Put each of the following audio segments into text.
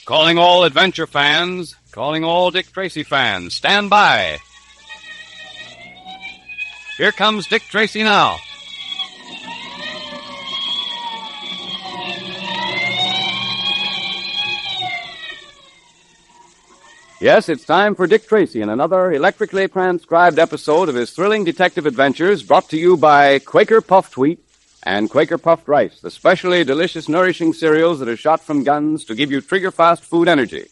Calling all adventure fans, calling all Dick Tracy fans. Stand by. Here comes Dick Tracy now. Yes, it's time for Dick Tracy in another electrically transcribed episode of his thrilling detective adventures, brought to you by Quaker Puffed Wheat and Quaker Puffed Rice, the specially delicious, nourishing cereals that are shot from guns to give you trigger-fast food energy.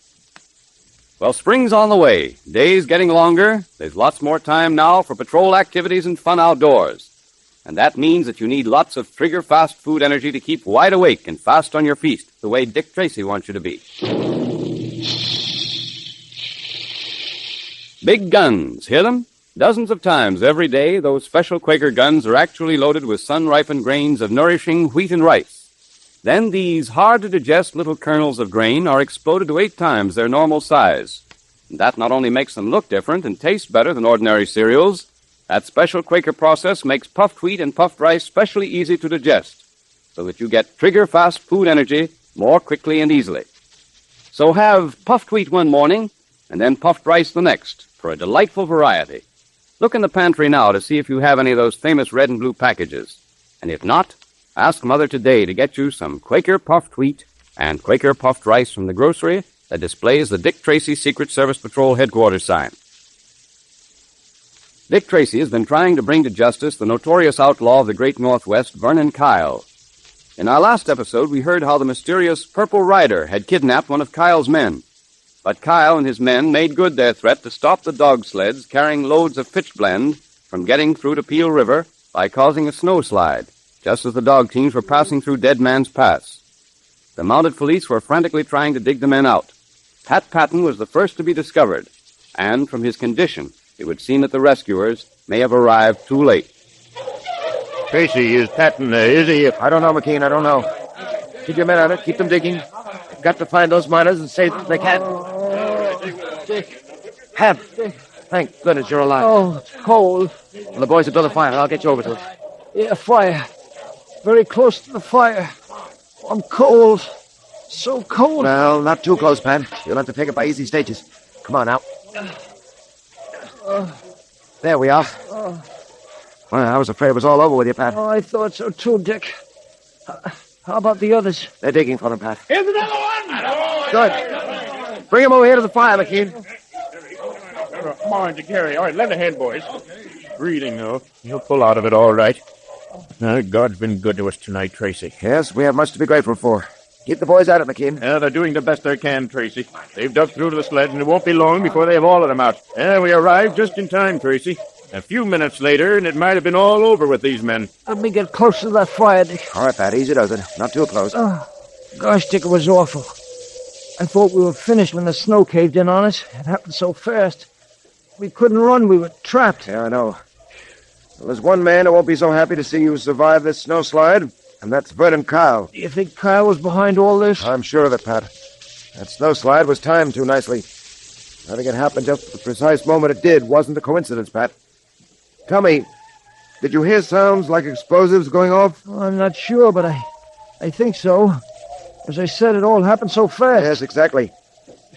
Well, spring's on the way. Days getting longer. There's lots more time now for patrol activities and fun outdoors. And that means that you need lots of trigger-fast food energy to keep wide awake and fast on your feet, the way Dick Tracy wants you to be. Big guns. Hear them? Dozens of times every day, those special Quaker guns are actually loaded with sun-ripened grains of nourishing wheat and rice. Then these hard-to-digest little kernels of grain are exploded to 8 times their normal size. And that not only makes them look different and taste better than ordinary cereals, that special Quaker process makes puffed wheat and puffed rice specially easy to digest, so that you get trigger-fast food energy more quickly and easily. So have puffed wheat one morning, and then puffed rice the next, for a delightful variety. Look in the pantry now to see if you have any of those famous red and blue packages. And if not, ask Mother today to get you some Quaker Puffed Wheat and Quaker Puffed Rice from the grocery that displays the Dick Tracy Secret Service Patrol headquarters sign. Dick Tracy has been trying to bring to justice the notorious outlaw of the Great Northwest, Vernon Kyle. In our last episode, we heard how the mysterious Purple Rider had kidnapped one of Kyle's men. But Kyle and his men made good their threat to stop the dog sleds carrying loads of pitch blende from getting through to Peel River by causing a snowslide, just as the dog teams were passing through Dead Man's Pass. The mounted police were frantically trying to dig the men out. Pat Patton was the first to be discovered, and from his condition, it would seem that the rescuers may have arrived too late. Tracy, is Patton, is he? I don't know, McKean, I don't know. Keep your men on it, keep them digging. Got to find those miners and save them if they can. Hap, thank goodness you're alive. Oh, it's cold. Well, the boys have built a fire. I'll get you over to it. Yeah, fire. Very close to the fire. I'm cold. So cold. Well, not too close, Pat. You'll have to take it by easy stages. Come on now. There we are. Well, I was afraid it was all over with you, Pat. Oh, I thought so too, Dick. How about the others? They're digging for them, Pat. Here's another one! Good. Bring him over here to the fire, McKean. Come on, Gary. All right, lend a hand, boys. Breathing, though. He'll pull out of it all right. God's been good to us tonight, Tracy. Yes, we have much to be grateful for. Keep the boys at it, McKean. Yeah, they're doing the best they can, Tracy. They've dug through to the sled, and it won't be long before they have all of them out. We arrived just in time, Tracy. A few minutes later, and it might have been all over with these men. Let me get close to that fire, Dick. All right, Pat, easy does it. Not too close. Gosh, Dick, it was awful. I thought we were finished when the snow caved in on us. It happened so fast. We couldn't run. We were trapped. Yeah, I know. Well, there's one man who won't be so happy to see you survive this snowslide, and that's Vernon Kyle. Do you think Kyle was behind all this? I'm sure of it, Pat. That snowslide was timed too nicely. Having it happen just at the precise moment it did wasn't a coincidence, Pat. Tell me, did you hear sounds like explosives going off? I'm not sure, but I think so. As I said, it all happened so fast. Yes, exactly.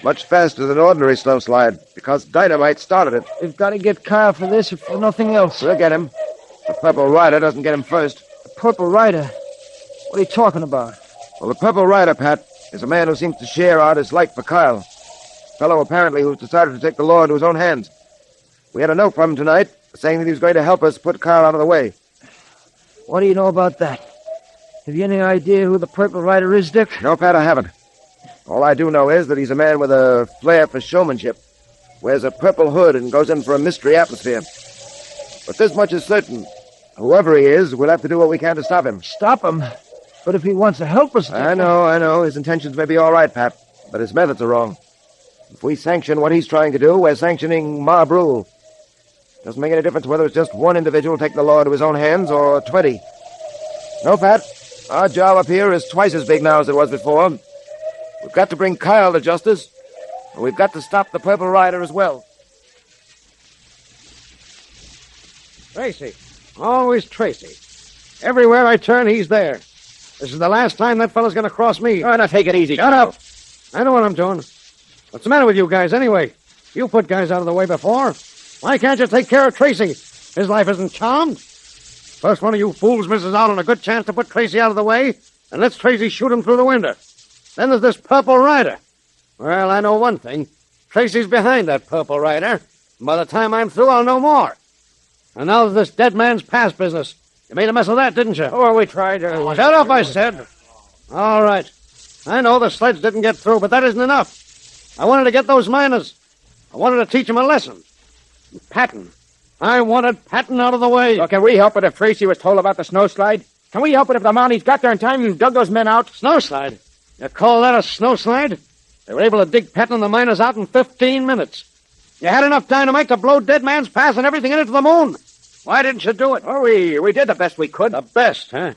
Much faster than ordinary snowslide, because dynamite started it. We've got to get Kyle for this, if for nothing else. We'll get him. The Purple Rider doesn't get him first. The Purple Rider? What are you talking about? Well, the Purple Rider, Pat, is a man who seems to share our dislike for Kyle. A fellow, apparently, who's decided to take the law into his own hands. We had a note from him tonight saying that he was going to help us put Kyle out of the way. What do you know about that? Have you any idea who the Purple Rider is, Dick? No, Pat, I haven't. All I do know is that he's a man with a flair for showmanship, wears a purple hood and goes in for a mystery atmosphere. But this much is certain. Whoever he is, we'll have to do what we can to stop him. Stop him? But if he wants to help us... I know. His intentions may be all right, Pat, but his methods are wrong. If we sanction what he's trying to do, we're sanctioning mob rule. Doesn't make any difference whether it's just one individual taking the law into his own hands or 20. No, Pat. Our job up here is twice as big now as it was before. We've got to bring Kyle to justice, and we've got to stop the Purple Rider as well. Tracy. Always Tracy. Everywhere I turn, he's there. This is the last time that fellow's going to cross me. Oh, now take it easy. Shut up. I know what I'm doing. What's the matter with you guys, anyway? You put guys out of the way before. Why can't you take care of Tracy? His life isn't charmed. First one of you fools misses out on a good chance to put Tracy out of the way and lets Tracy shoot him through the window. Then there's this Purple Rider. Well, I know one thing. Tracy's behind that Purple Rider. And by the time I'm through, I'll know more. And now there's this dead man's past business. You made a mess of that, didn't you? Oh, we tried. Shut up, I said. All right. I know the sledge didn't get through, but that isn't enough. I wanted to get those miners. I wanted to teach them a lesson. Patton. I wanted Patton out of the way. Well, can we help it if Tracy was told about the snowslide? Can we help it if the Mounties got there in time and dug those men out? Snowslide? You call that a snowslide? They were able to dig Patton and the miners out in 15 minutes. You had enough dynamite to blow Dead Man's Pass and everything in it to the moon. Why didn't you do it? Oh, we did the best we could. The best, huh?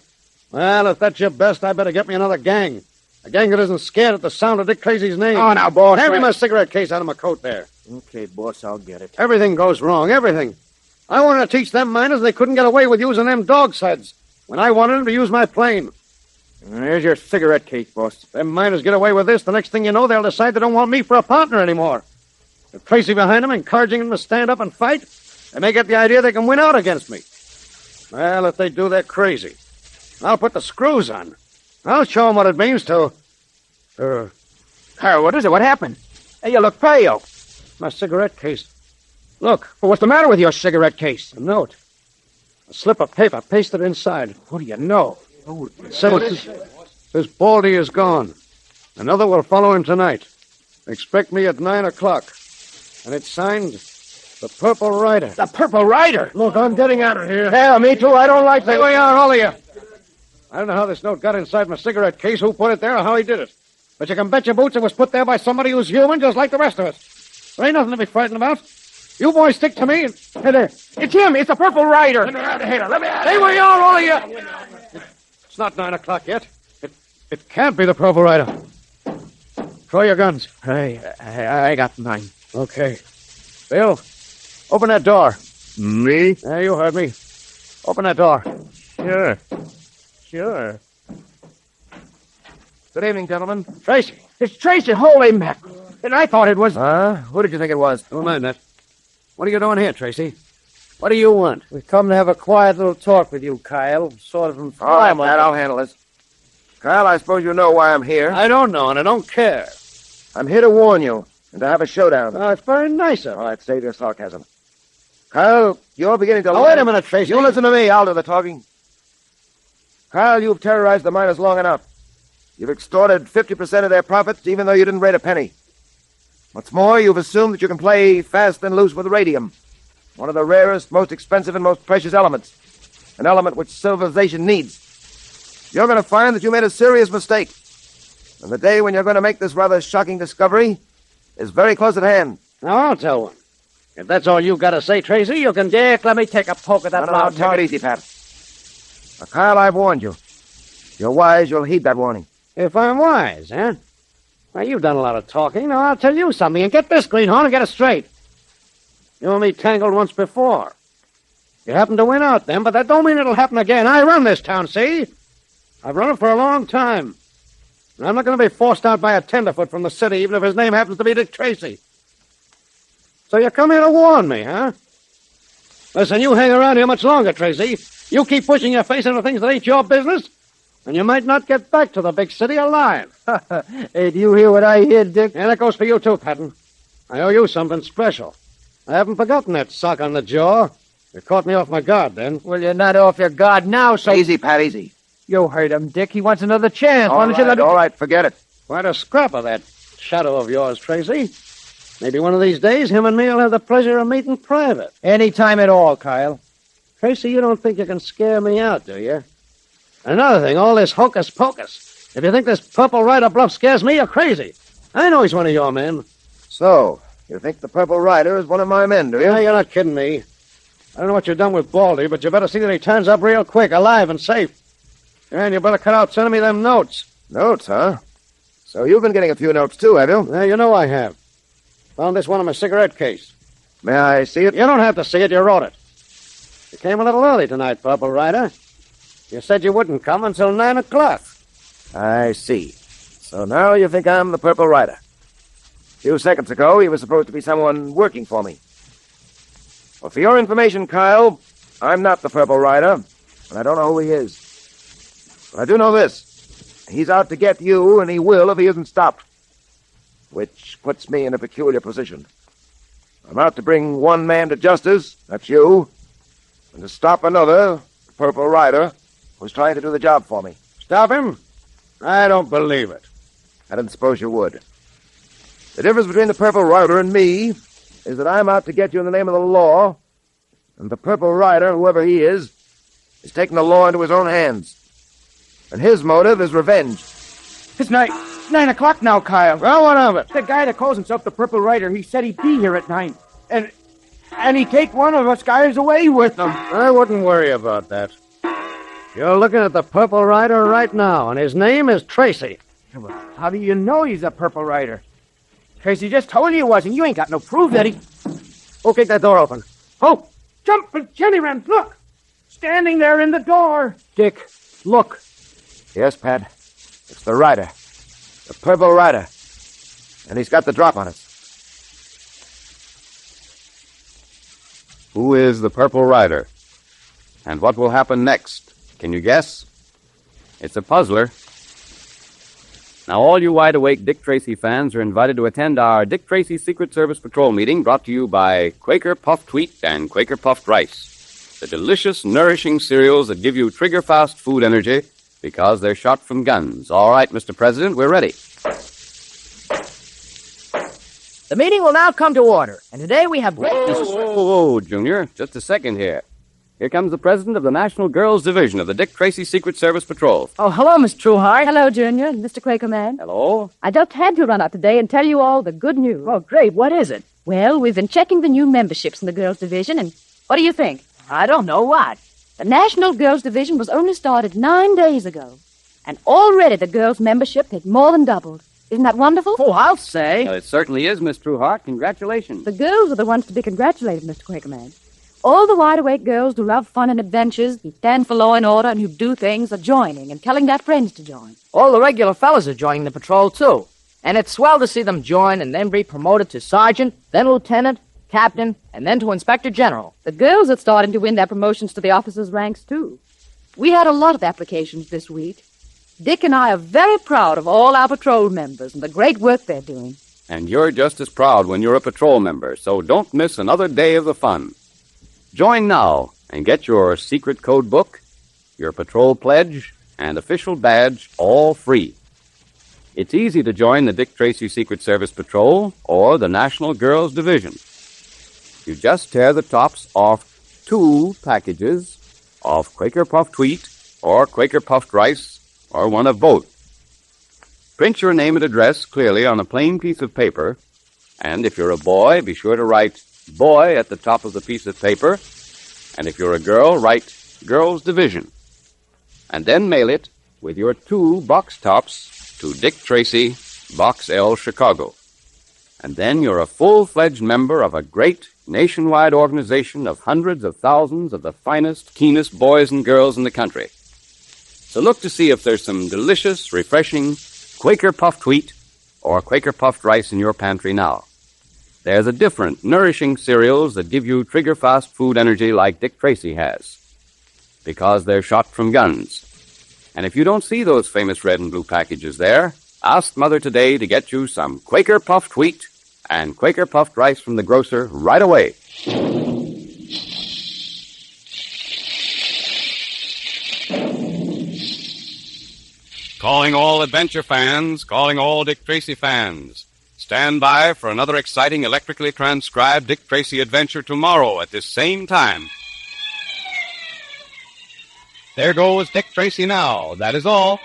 Well, if that's your best, I better get me another gang. A gang that isn't scared at the sound of Dick Tracy's name. Oh, now, boss. Hand me my cigarette case out of my coat there. Okay, boss, I'll get it. Everything goes wrong, everything. I wanted to teach them miners they couldn't get away with using them dog sleds when I wanted them to use my plane. There's your cigarette case, boss. Them miners get away with this, the next thing you know, they'll decide they don't want me for a partner anymore. With Tracy behind them, encouraging them to stand up and fight, they may get the idea they can win out against me. Well, if they do, they're crazy. I'll put the screws on. I'll show them what it means to... Carl, what is it? What happened? Hey, you look pale. My cigarette case. Look, well, what's the matter with your cigarette case? A note. A slip of paper pasted inside. What do you know? It said this Baldy is gone. Another will follow him tonight. Expect me at 9 o'clock. And it's signed the Purple Rider. The Purple Rider? Look, I'm getting out of here. Yeah, me too. I don't like that. Here we are, all of you. I don't know how this note got inside my cigarette case, who put it there, or how he did it. But you can bet your boots it was put there by somebody who's human, just like the rest of us. There ain't nothing to be frightened about. You boys stick to me. Hey there. It's him. It's the Purple Rider. Let me out of here. Let me out of here. Here we are, all of you. It's not 9 o'clock yet. It can't be the Purple Rider. Throw your guns. I got mine. Okay. Bill, open that door. Me? Yeah, you heard me. Open that door. Sure. Good evening, gentlemen. Tracy. It's Tracy. Holy mackerel. And I thought it was... Who did you think it was? Don't mind that. What are you doing here, Tracy? What do you want? We come to have a quiet little talk with you, Kyle. Sort of All right, Matt, I'll handle this. Kyle, I suppose you know why I'm here. I don't know, and I don't care. I'm here to warn you and to have a showdown. Oh, it's very nice of you. All right, save your sarcasm. Kyle, you're beginning to... Oh, wait a minute, Tracy. You listen to me. I'll do the talking. Kyle, you've terrorized the miners long enough. You've extorted 50% of their profits, even though you didn't rate a penny. What's more, you've assumed that you can play fast and loose with radium, one of the rarest, most expensive, and most precious elements, an element which civilization needs. You're going to find that you made a serious mistake, and the day when you're going to make this rather shocking discovery is very close at hand. Now, I'll tell one. If that's all you've got to say, Tracy, you can... Dick, let me take a poke at that No, loud take it easy, Pat. Now, Kyle, I've warned you. If you're wise, you'll heed that warning. If I'm wise, huh? Well, you've done a lot of talking. Now, I'll tell you something. And get this, Greenhorn, and get it straight. You and me tangled once before. You happened to win out then, but that don't mean it'll happen again. I run this town, see? I've run it for a long time. And I'm not going to be forced out by a tenderfoot from the city, even if his name happens to be Dick Tracy. So you come here to warn me, huh? Listen, you hang around here much longer, Tracy. You keep pushing your face into things that ain't your business, and you might not get back to the big city alive. Hey, do you hear what I hear, Dick? And that goes for you, too, Patton. I owe you something special. I haven't forgotten that sock on the jaw. You caught me off my guard then. Well, you're not off your guard now, so... Easy, Pat, easy. You heard him, Dick. He wants another chance. Why don't you let me... All right, forget it. Quite a scrap of that shadow of yours, Tracy. Maybe one of these days, him and me will have the pleasure of meeting private. Any time at all, Kyle. Tracy, you don't think you can scare me out, do you? And another thing, all this hocus-pocus. If you think this Purple Rider bluff scares me, you're crazy. I know he's one of your men. So, you think the Purple Rider is one of my men, do you? Yeah, you're not kidding me. I don't know what you've done with Baldy, but you better see that he turns up real quick, alive and safe. And you better cut out sending me them notes. Notes, huh? So you've been getting a few notes, too, have you? Yeah, you know I have. Found this one in my cigarette case. May I see it? You don't have to see it, you wrote it. You came a little early tonight, Purple Rider. You said you wouldn't come until 9 o'clock. I see. So now you think I'm the Purple Rider. A few seconds ago, he was supposed to be someone working for me. Well, for your information, Kyle, I'm not the Purple Rider, and I don't know who he is. But I do know this. He's out to get you, and he will if he isn't stopped. Which puts me in a peculiar position. I'm out to bring one man to justice, that's you, and to stop another, the Purple Rider, who's trying to do the job for me. Stop him? I don't believe it. I didn't suppose you would. The difference between the Purple Rider and me is that I'm out to get you in the name of the law, and the Purple Rider, whoever he is taking the law into his own hands. And his motive is revenge. It's 9 o'clock now, Kyle. Well, what of it? The guy that calls himself the Purple Rider, he said he'd be here at 9. And he'd take one of us guys away with him. I wouldn't worry about that. You're looking at the Purple Rider right now, and his name is Tracy. How do you know he's a Purple Rider? Tracy just told you he was, and you ain't got no proof that he... Who kicked that door open? Oh, jumping Jenny Wren, look! Standing there in the door. Dick, look. Yes, Pat. It's the Rider. The Purple Rider. And he's got the drop on us. Who is the Purple Rider? And what will happen next? Can you guess? It's a puzzler. Now, all you wide-awake Dick Tracy fans are invited to attend our Dick Tracy Secret Service Patrol meeting brought to you by Quaker Puffed Wheat and Quaker Puffed Rice, the delicious, nourishing cereals that give you trigger-fast food energy because they're shot from guns. All right, Mr. President, we're ready. The meeting will now come to order, and today we have great news. Whoa, Junior. Just a second here. Here comes the president of the National Girls Division of the Dick Tracy Secret Service Patrol. Oh, hello, Miss Trueheart. Hello, Junior and Mr. Quakerman. Hello. I just had to run out today and tell you all the good news. Oh, great. What is it? Well, we've been checking the new memberships in the Girls Division, and what do you think? I don't know what. The National Girls Division was only started 9 days ago, and already the girls' membership has more than doubled. Isn't that wonderful? Oh, I'll say. Well, it certainly is, Miss Trueheart. Congratulations. The girls are the ones to be congratulated, Mr. Quakerman. All the wide-awake girls who love fun and adventures, who stand for law and order, and who do things are joining and telling their friends to join. All the regular fellas are joining the patrol, too. And it's swell to see them join and then be promoted to sergeant, then lieutenant, captain, and then to inspector general. The girls are starting to win their promotions to the officers' ranks, too. We had a lot of applications this week. Dick and I are very proud of all our patrol members and the great work they're doing. And you're just as proud when you're a patrol member, so don't miss another day of the fun. Join now and get your secret code book, your patrol pledge, and official badge all free. It's easy to join the Dick Tracy Secret Service Patrol or the National Girls Division. You just tear the tops off 2 packages of Quaker Puffed Wheat or Quaker Puffed Rice or one of both. Print your name and address clearly on a plain piece of paper, and if you're a boy, be sure to write Boy at the top of the piece of paper, and if you're a girl, write Girls Division. And then mail it with your 2 box tops to Dick Tracy, Box L, Chicago. And then you're a full-fledged member of a great nationwide organization of hundreds of thousands of the finest, keenest boys and girls in the country. So look to see if there's some delicious, refreshing Quaker Puffed Wheat or Quaker Puffed Rice in your pantry now. There's a different, nourishing cereals that give you trigger-fast food energy like Dick Tracy has, because they're shot from guns. And if you don't see those famous red and blue packages there, ask Mother today to get you some Quaker Puffed Wheat and Quaker Puffed Rice from the grocer right away. Calling all adventure fans, calling all Dick Tracy fans. Stand by for another exciting electrically transcribed Dick Tracy adventure tomorrow at this same time. There goes Dick Tracy now. That is all.